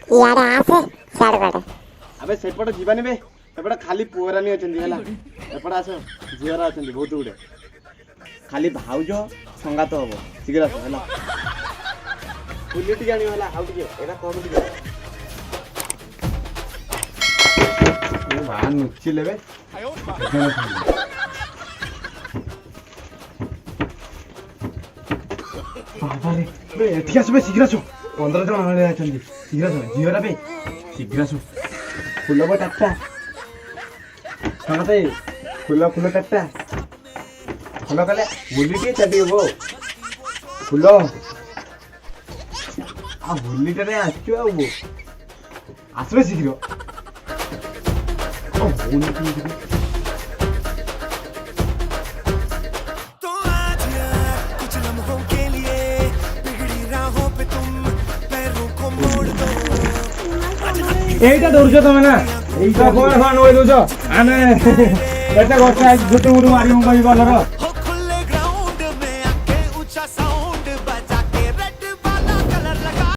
इयाडे आसे साड़ बड़े अबे सेपट जीवानी बे एपटे खाली पुअरानी अछंदी हला एपटे आस झियरा अछंदी बहुत गुडे खाली भाउज संगात हबो शीघ्र आस हला फुलिटी जानी हला आउ टिके एटा कोन टिके ए मान नुची लेबे बाबा रे बे एठी आस बे शीघ्र आस 15 जन आले अछंदी शीघ्र आस झियरा बे शीघ्र आस फुल टाटा संगाते फुल टाटा फुल कले बुलीटी चटी वो फुल आ बुलीटे रे आछो आ वो आसबे शीघ्र ओ बुलीटी तो आज यार कुछ लम्हों के लिए बिगड़ी राहों पे तुम पैरों को मोड़ दो এইটা দৌড়ছো তুমি না এইটা কোন ফান হই দৌড়ছো আমি এটা করতে গুটু গুটু মারি মুম্বাই বলর